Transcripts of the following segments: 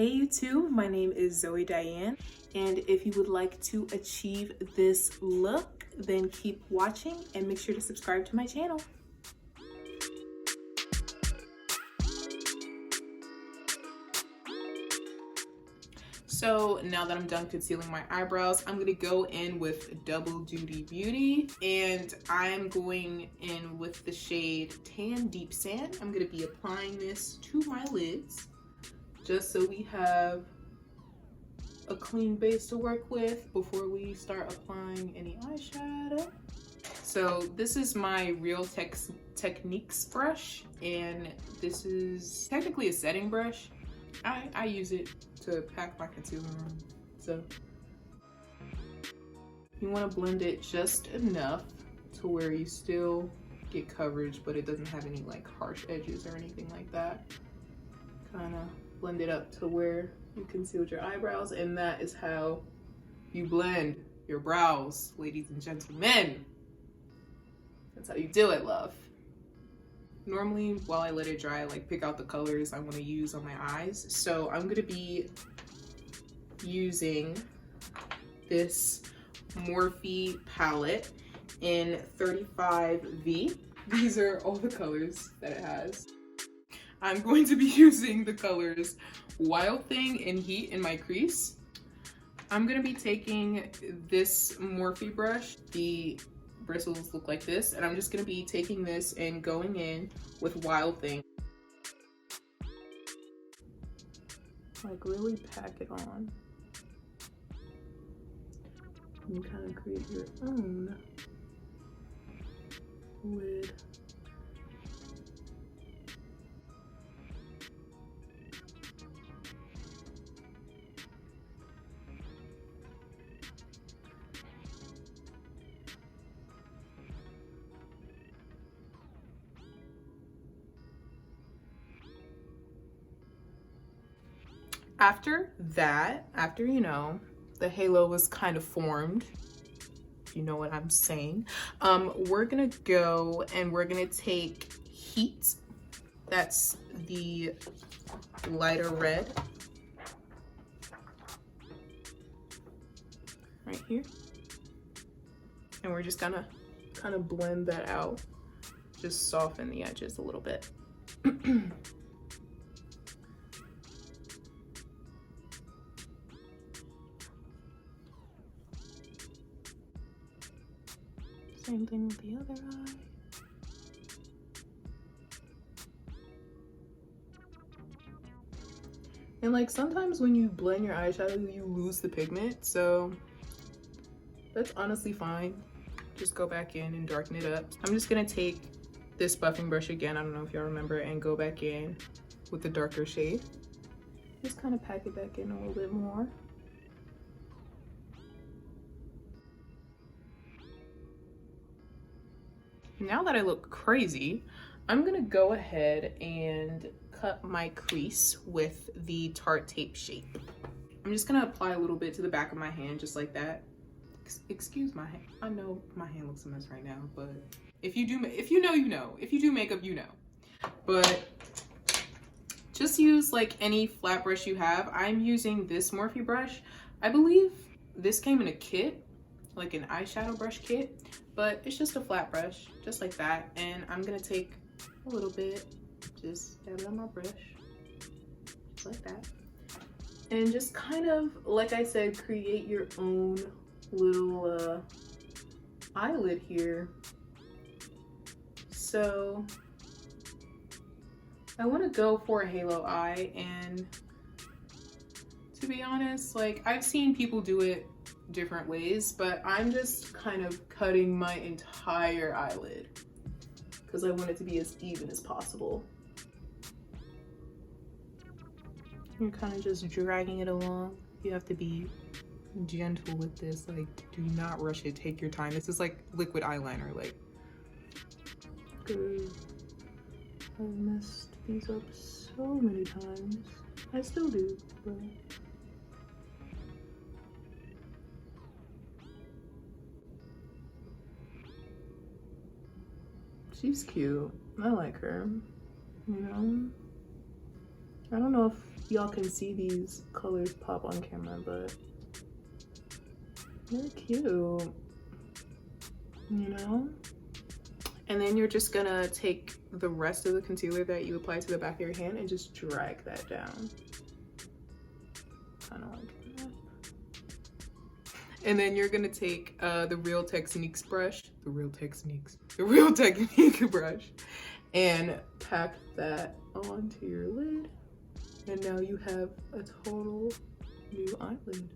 Hey YouTube, my name is Zoe Dianne, and if you would like to achieve this look, then keep watching and make sure to subscribe to my channel. So now that I'm done concealing my eyebrows, I'm gonna go in with Double Duty Beauty, and I'm going in with the shade Tan Deep Sand. I'm gonna be applying this to my lids, just so we have a clean base to work with before we start applying any eyeshadow. So this is my Real Techniques brush, and this is technically a setting brush. I use it to pack my concealer on. So you want to blend it just enough to where you still get coverage, but it doesn't have any like harsh edges or anything like that. Kind of blend it up to where you concealed your eyebrows, and that is how you blend your brows, ladies and gentlemen. That's how you do it, love. Normally, while I let it dry, I like pick out the colors I want to use on my eyes. So I'm gonna be using this Morphe palette in 35V. These are all the colors that it has. I'm going to be using the colors Wild Thing and Heat in my crease. I'm gonna be taking this Morphe brush. The bristles look like this, and I'm just gonna be taking this and going in with Wild Thing. Like really pack it on. You kind of create your own lid. After that, you know, the halo was kind of formed, if you know what I'm saying, we're gonna go and we're gonna take Heat. That's the lighter red right here. And we're just gonna kind of blend that out, just soften the edges a little bit. Same thing with the other eye. And like sometimes when you blend your eyeshadow, you lose the pigment, so that's honestly fine. Just go back in and darken it up. I'm just gonna take this buffing brush again, I don't know if y'all remember, and go back in with the darker shade. Just kind of pack it back in a little bit more. Now that I look crazy, I'm gonna go ahead and cut my crease with the Tarte Tape Shape. I'm just gonna apply a little bit to the back of my hand, just like that. Excuse my hand. I know my hand looks a mess right now, but if you know, you know. If you do makeup, you know. But just use like any flat brush you have. I'm using this Morphe brush. I believe this came in a kit, like an eyeshadow brush kit, but it's just a flat brush, just like that. And I'm gonna take a little bit, just dab it on my brush, just like that. And just kind of, like I said, create your own little eyelid here. So I want to go for a halo eye, and to be honest, like I've seen people do it different ways, but I'm just kind of cutting my entire eyelid because I want it to be as even as possible. You're kind of just dragging it along. You have to be gentle with this, like do not rush it, take your time. This is like liquid eyeliner, like good. I've messed these up so many times. I still do, but she's cute. I like her, you know. I don't know if y'all can see these colors pop on camera, but they're cute, you know? And then you're just gonna take the rest of the concealer that you applied to the back of your hand and just drag that down. Kind of like that. And then you're gonna take the Real Techniques brush, the Real Technique brush, and pack that onto your lid. And now you have a total new eyelid.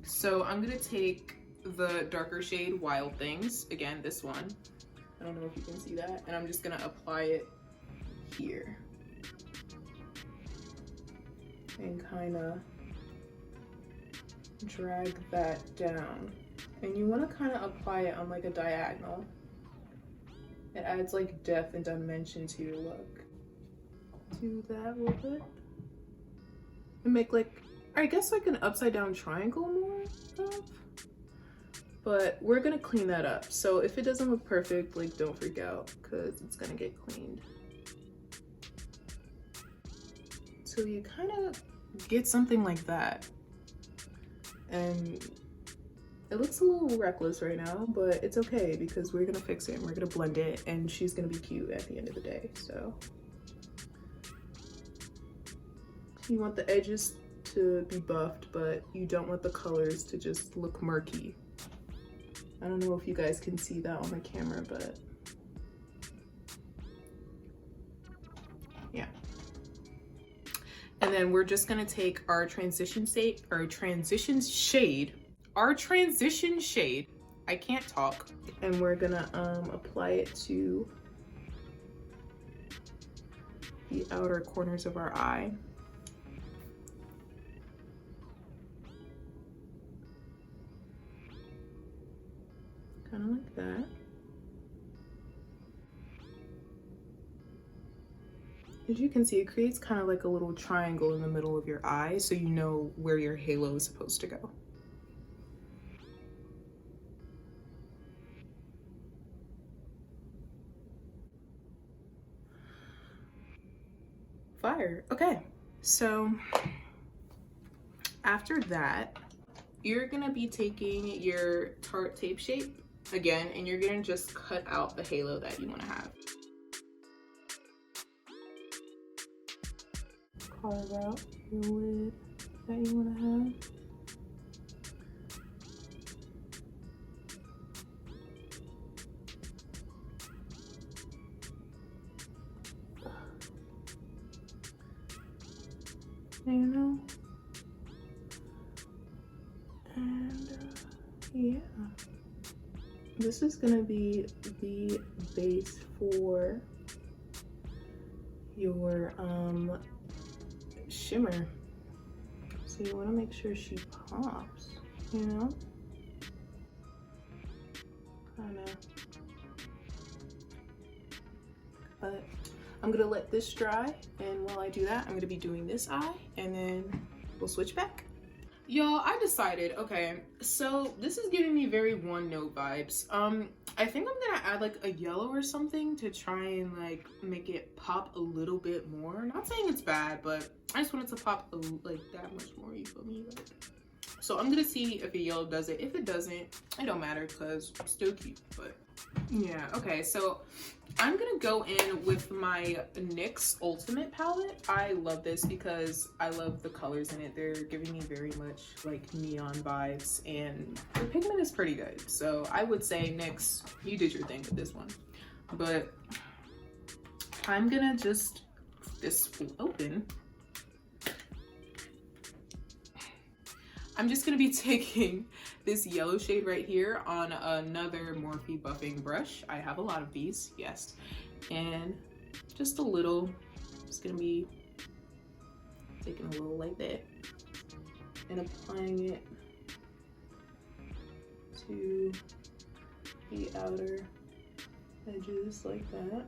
So I'm gonna take the darker shade Wild Things, again, this one. I don't know if you can see that. And I'm just gonna apply it here. And kind of drag that down. And you want to kind of apply it on like a diagonal. It adds like depth and dimension to your look. Do that a little bit. And make like, I guess like an upside down triangle more of. But we're gonna clean that up. So if it doesn't look perfect, like don't freak out because it's gonna get cleaned. So you kind of get something like that. And it looks a little reckless right now, but it's okay because we're gonna fix it and we're gonna blend it and she's gonna be cute at the end of the day, so. You want the edges to be buffed, but you don't want the colors to just look murky. I don't know if you guys can see that on the camera, but yeah. And then we're just gonna take our transition shade, I can't talk, and we're gonna apply it to the outer corners of our eye. Kind of like that. As you can see, it creates kind of like a little triangle in the middle of your eye, so you know where your halo is supposed to go. Fire. Okay, so after that, you're gonna be taking your Tarte tape shape again, and you're gonna just cut out the halo that you want to have. Carve out your lid that you want to have. You know, and yeah, this is gonna be the base for your shimmer. So you want to make sure she pops, you know, kind of. But I'm gonna let this dry, and while I do that, I'm gonna be doing this eye, and then we'll switch back. Y'all, I decided, okay, so this is giving me very one note vibes. I think I'm gonna add like a yellow or something to try and like make it pop a little bit more. Not saying it's bad, but I just want it to pop like that much more, you feel me? Like, so I'm gonna see if a yellow does it. If it doesn't, it don't matter because I'm still cute, but yeah. Okay, so I'm gonna go in with my NYX Ultimate palette. I love this because I love the colors in it. They're giving me very much like neon vibes, and the pigment is pretty good. So I would say NYX, you did your thing with this one. But I'm gonna just, this will open. I'm just gonna be taking this yellow shade right here on another Morphe buffing brush. I have a lot of these, yes. And just a little, just gonna be taking a little like that and applying it to the outer edges like that.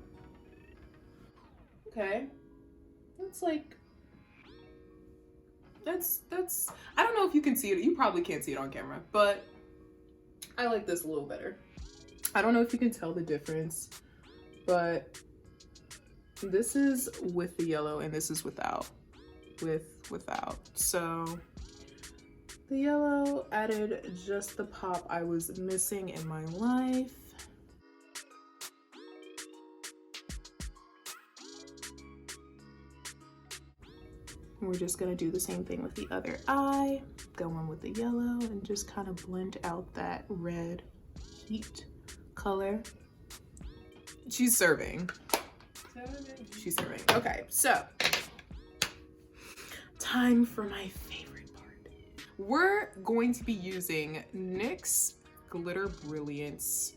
Okay, that's like, that's I don't know if you can see it. You probably can't see it on camera, but I like this a little better. I don't know if you can tell the difference but this is with the yellow and this is without. So the yellow added just the pop I was missing in my life. We're just gonna do the same thing with the other eye. Go in with the yellow and just kind of blend out that red heat color. She's serving. She's serving. Okay, so time for my favorite part. We're going to be using NYX Glitter Brilliance.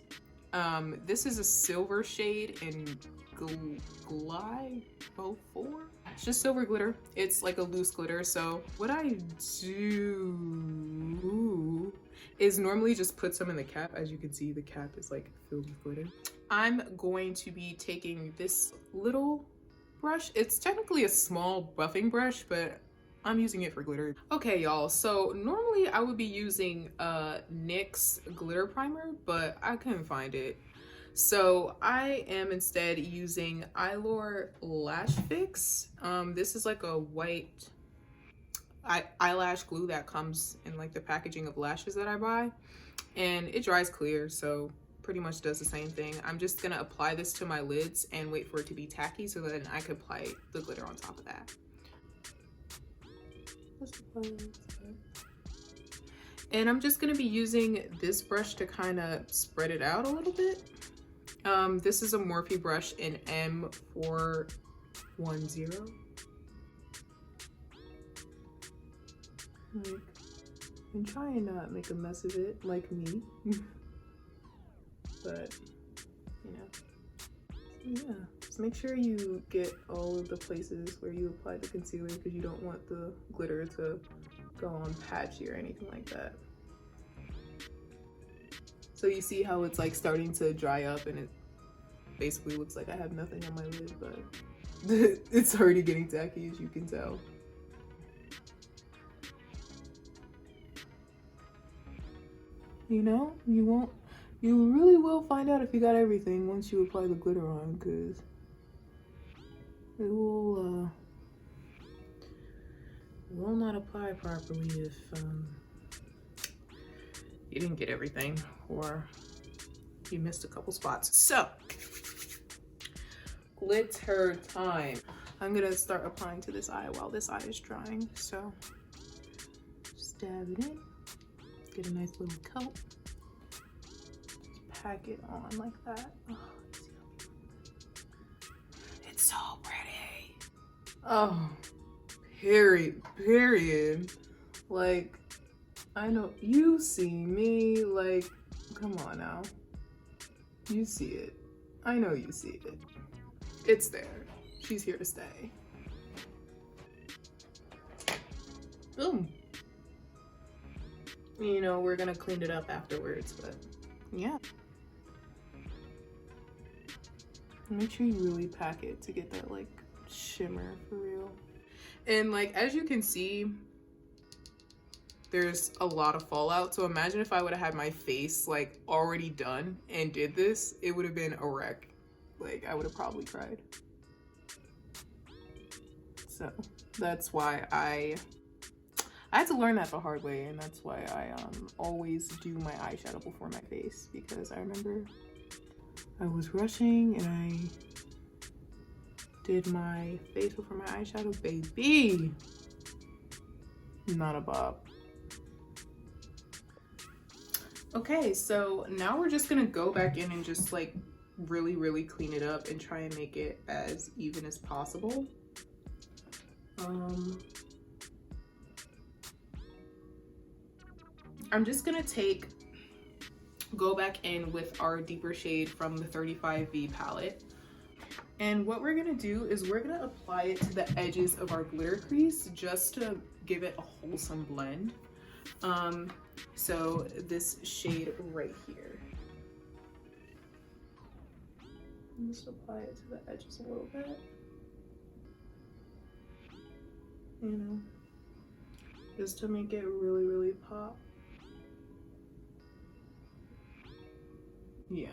This is a silver shade in Glide 04. It's just silver glitter. It's like a loose glitter. So what I do is normally just put some in the cap. As you can see, the cap is like filled with glitter. I'm going to be taking this little brush. It's technically a small buffing brush, but I'm using it for glitter. Okay, y'all, so normally I would be using NYX glitter primer, but I couldn't find it. So I am instead using Eyelure LashFix. This is like a white eyelash glue that comes in like the packaging of lashes that I buy, and it dries clear, so pretty much does the same thing. I'm just gonna apply this to my lids and wait for it to be tacky so that I can apply the glitter on top of that. And I'm just gonna be using this brush to kind of spread it out a little bit. This is a Morphe brush in M410. Like, and try and not make a mess of it like me. But, you know, so yeah. Just make sure you get all of the places where you apply the concealer because you don't want the glitter to go on patchy or anything like that. So you see how it's like starting to dry up and it basically looks like I have nothing on my lid, but it's already getting tacky, as you can tell. You know, you really will find out if you got everything once you apply the glitter on, because it will not apply properly if you didn't get everything or you missed a couple spots. So, glitter time. I'm gonna start applying to this eye while this eye is drying. So, just dab it in, get a nice little coat, just pack it on like that. Oh, it's so pretty. Oh, period. Like, I know you see me, like, come on now. You see it. I know you see it. It's there. She's here to stay. Boom. You know, we're gonna clean it up afterwards, but yeah. Make sure you really pack it to get that like shimmer for real. And like, as you can see, there's a lot of fallout. So imagine if I would have had my face like already done and did this, it would have been a wreck. Like, I would have probably cried. So that's why I had to learn that the hard way, and that's why I always do my eyeshadow before my face, because I remember I was rushing and I did my face before my eyeshadow, baby. Not a bop. Okay, so now we're just gonna go back in and just like really clean it up and try and make it as even as possible. I'm just gonna go back in with our deeper shade from the 35V palette. And what we're gonna do is we're gonna apply it to the edges of our glitter crease just to give it a wholesome blend. So this shade right here. Just apply it to the edges a little bit. You know, just to make it really pop. Yeah.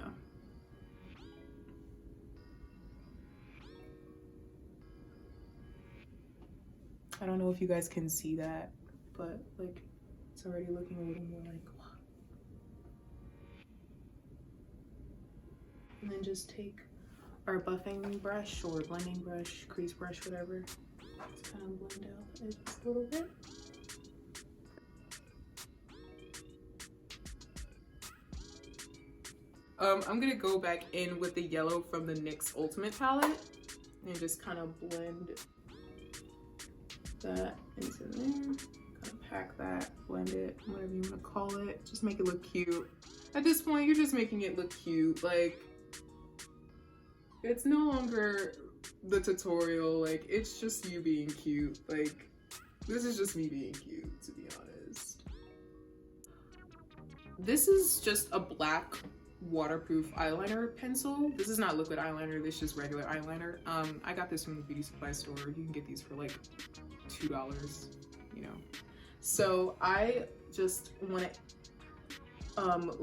I don't know if you guys can see that, but like it's already looking a little more like, wow. And then just take our buffing brush or blending brush, crease brush, whatever. Just kind of blend out the edges a little bit. I'm gonna go back in with the yellow from the NYX Ultimate palette and just kind of blend that into there. Kind of pack that, blend it, whatever you want to call it. Just make it look cute. At this point, you're just making it look cute. Like, it's no longer the tutorial. Like, it's just you being cute. Like, this is just me being cute, to be honest. This is just a black waterproof eyeliner pencil. This is not liquid eyeliner, this is just regular eyeliner. I got this from the beauty supply store. You can get these for like $2, you know. So I just want to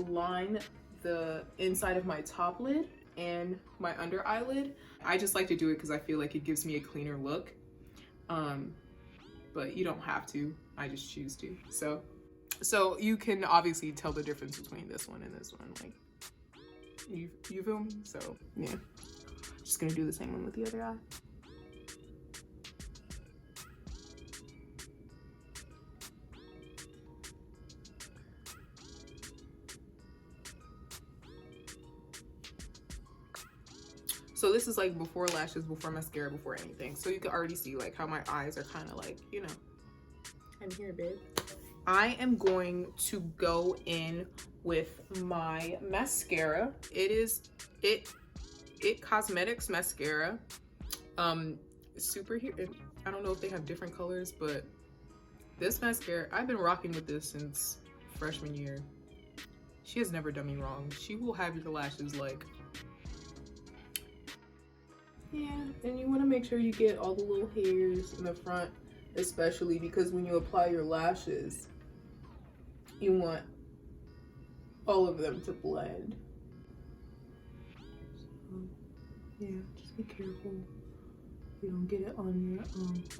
line the inside of my top lid and my under eyelid. I just like to do it because I feel like it gives me a cleaner look. But you don't have to, I just choose to. So you can obviously tell the difference between this one and this one. Like, you feel me? So yeah, just gonna do the same one with the other eye. So this is like before lashes, before mascara, before anything. So you can already see like how my eyes are kind of like, you know, I'm here, babe. I am going to go in with my mascara. It is It Cosmetics mascara. Superhero. I don't know if they have different colors, but this mascara, I've been rocking with this since freshman year. She has never done me wrong. She will have your lashes like, yeah, and you want to make sure you get all the little hairs in the front, especially because when you apply your lashes, you want all of them to blend. So, yeah, just be careful you don't get it on your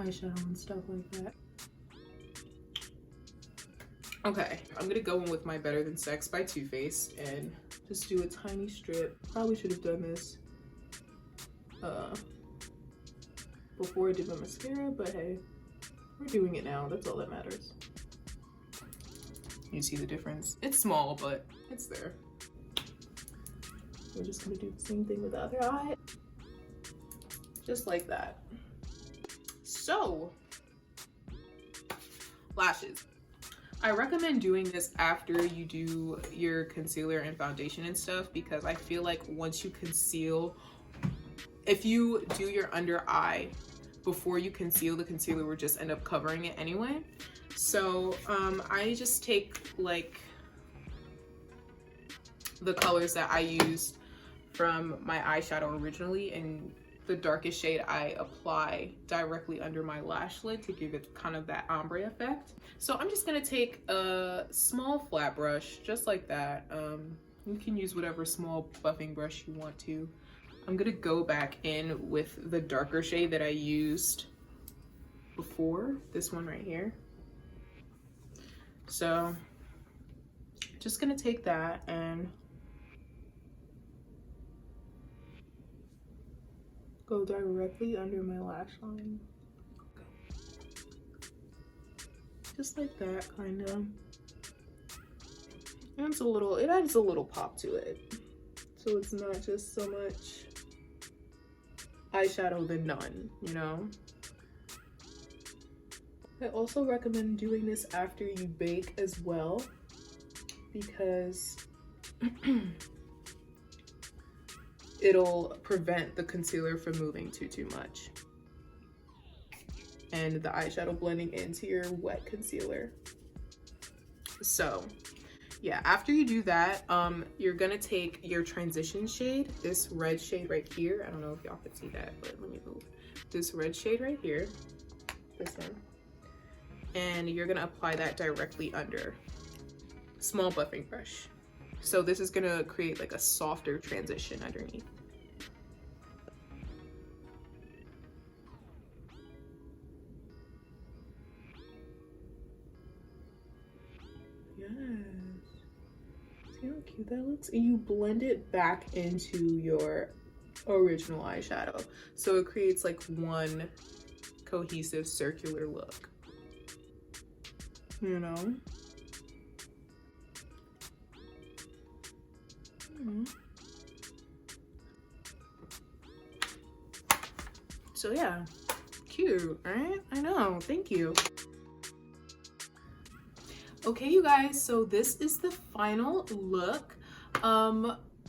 eyeshadow and stuff like that. Okay, I'm gonna go in with my Better Than Sex by Too Faced and just do a tiny strip. Probably should have done this before I did my mascara, but hey, we're doing it now. That's all that matters. You see the difference? It's small, but it's there. We're just gonna do the same thing with the other eye. Just like that. So, lashes. I recommend doing this after you do your concealer and foundation and stuff, because I feel like once you conceal, if you do your under eye before you conceal, the concealer will just end up covering it anyway. So I just take like the colors that I used from my eyeshadow originally, and the darkest shade I apply directly under my lash lid to give it kind of that ombre effect. So I'm just gonna take a small flat brush, just like that. You can use whatever small buffing brush you want to. I'm gonna go back in with the darker shade that I used before, this one right here. So just gonna take that and go directly under my lash line. Just like that, kind of. And it adds a little pop to it. So it's not just so much eyeshadow than none, you know? I also recommend doing this after you bake as well, because it'll prevent the concealer from moving too much and the eyeshadow blending into your wet concealer. So yeah, after you do that, you're gonna take your transition shade, this red shade right here. I don't know if y'all can see that, but let me move. This red shade right here, this one. And you're gonna apply that directly under. Small buffing brush. So this is gonna create like a softer transition underneath. See how cute that looks? And you blend it back into your original eyeshadow. So it creates like one cohesive circular look. You know? So yeah, cute, right? I know, thank you. Okay, you guys, so this is the final look.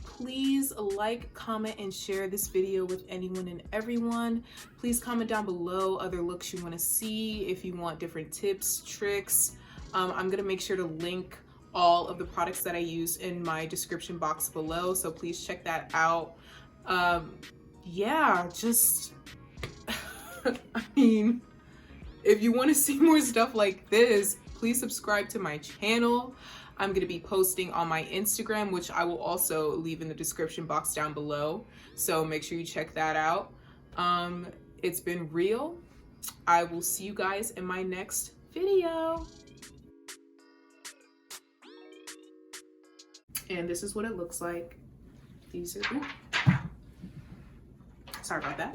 Please like, comment, and share this video with anyone and everyone. Please comment down below other looks you want to see, if you want different tips, tricks. I'm gonna make sure to link all of the products that I use in my description box below, so please check that out. Yeah, just I mean, if you want to see more stuff like this, please subscribe to my channel. I'm going to be posting on my Instagram, which I will also leave in the description box down below. So make sure you check that out. It's been real. I will see you guys in my next video. And this is what it looks like. These are, sorry about that.